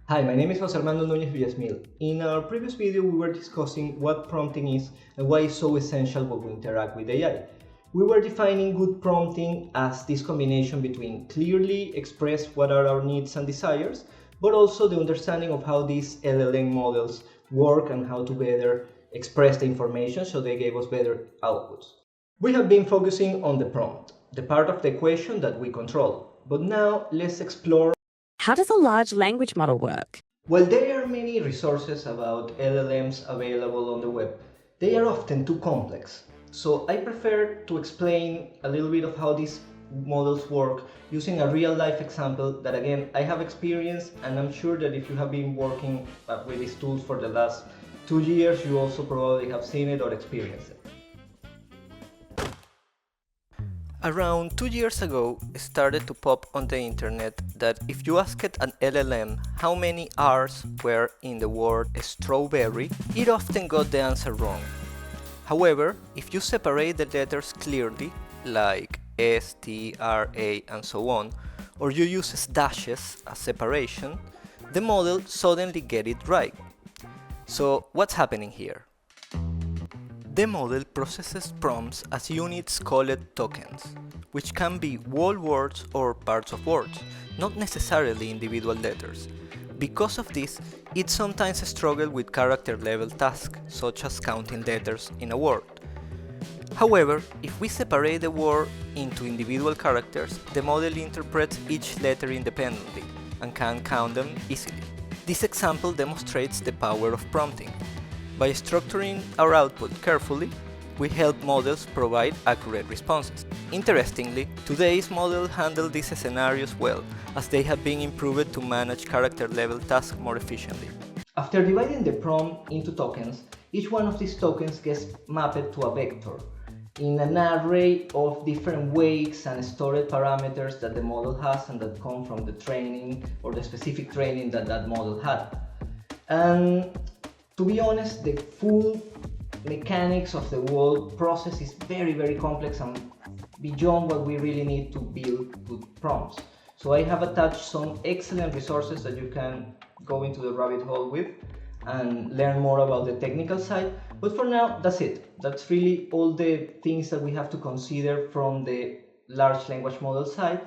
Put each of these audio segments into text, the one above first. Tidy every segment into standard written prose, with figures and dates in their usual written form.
Hi, my name is Jose Armando Núñez Villasmil. In our previous video, we were discussing what prompting is and why it's so essential when we interact with AI. We were defining good prompting as this combination between clearly express what are our needs and desires, but also the understanding of how these LLM models work and how to better express the information so they gave us better outputs. We have been focusing on the prompt, the part of the equation that we control. But now let's explore. How does a large language model work? While there are many resources about LLMs available on the web, they are often too complex. So I prefer to explain a little bit of how these models work using a real-life example that, again, I have experienced, and I'm sure that if you have been working with these tools for the last 2 years, you also probably have seen it or experienced it. Around 2 years ago, it started to pop on the internet that if you asked an LLM how many R's were in the word strawberry, it often got the answer wrong. However, if you separate the letters clearly, like S, T, R, A, and so on, or you use dashes as separation, the model suddenly gets it right. So what's happening here? The model processes prompts as units called tokens, which can be whole words or parts of words, not necessarily individual letters. Because of this, it sometimes struggles with character-level tasks, such as counting letters in a word. However, if we separate the word into individual characters, the model interprets each letter independently and can count them easily. This example demonstrates the power of prompting. By structuring our output carefully, we help models provide accurate responses. Interestingly, today's models handle these scenarios well, as they have been improved to manage character-level tasks more efficiently. After dividing the prompt into tokens, each one of these tokens gets mapped to a vector in an array of different weights and stored parameters that the model has and that come from the training or the specific training that that model had. And to be honest, the full mechanics of the whole process is very complex and beyond what we really need to build good prompts. So I have attached some excellent resources that you can go into the rabbit hole with and learn more about the technical side. But for now, that's it. That's really all the things that we have to consider from the large language model side.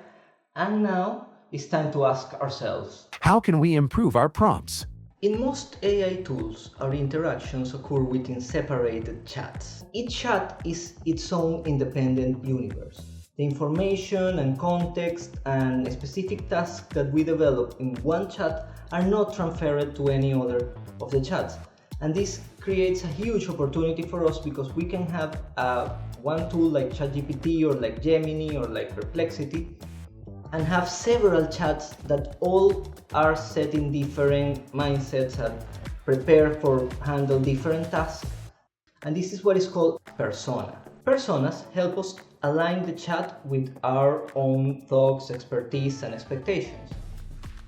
And now it's time to ask ourselves, how can we improve our prompts? in most AI tools, our interactions occur within separated chats. Each chat is its own independent universe. The information and context and specific tasks that we develop in one chat are not transferred to any other of the chats. And this creates a huge opportunity for us because we can have one tool like ChatGPT or like Gemini or like Perplexity and have several chats that all are set in different mindsets and prepared for handle different tasks. And this is what is called persona. Personas help us align the chat with our own thoughts, expertise, and expectations.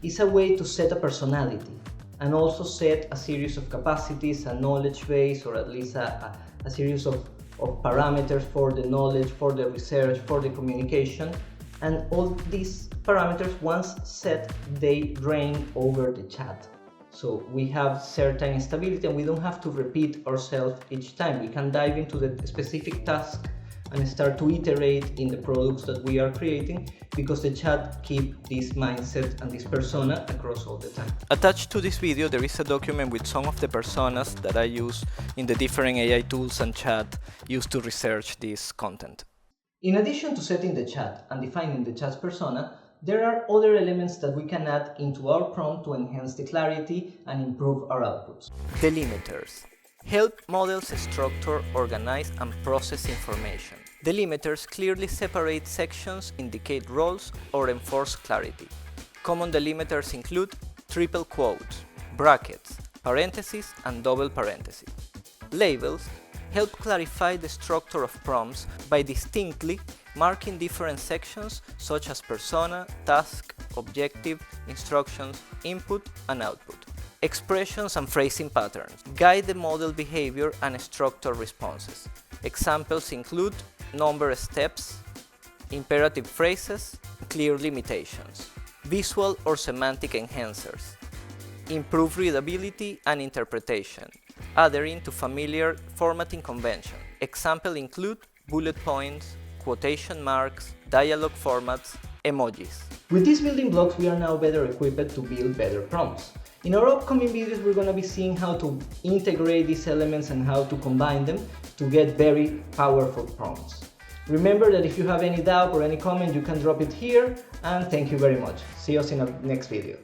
It's a way to set a personality and also set a series of capacities, a knowledge base, or at least a series of parameters for the knowledge, for the research, for the communication. And all these parameters, once set, they reign over the chat. So we have certain stability and we don't have to repeat ourselves each time. We can dive into the specific task and start to iterate in the products that we are creating because the chat keeps this mindset and this persona across all the time. Attached to this video, there is a document with some of the personas that I use in the different AI tools and chat used to research this content. In addition to setting the chat and defining the chat's persona, there are other elements that we can add into our prompt to enhance the clarity and improve our outputs. Delimiters help models structure, organize, and process information. Delimiters clearly separate sections, indicate roles, or enforce clarity. Common delimiters include triple quotes, brackets, parentheses, and double parentheses. Labels help clarify the structure of prompts by distinctly marking different sections such as persona, task, objective, instructions, input, and output. Expressions and phrasing patterns guide the model behavior and structure responses. Examples include number steps, imperative phrases, clear limitations. Visual or semantic enhancers improve readability and interpretation, adhering to familiar formatting convention. Examples include bullet points, quotation marks, dialogue formats, emojis. With these building blocks, we are now better equipped to build better prompts. In our upcoming videos, we're going to be seeing how to integrate these elements and how to combine them to get very powerful prompts. Remember that if you have any doubt or any comment, you can drop it here, and thank you very much. See us in our next video.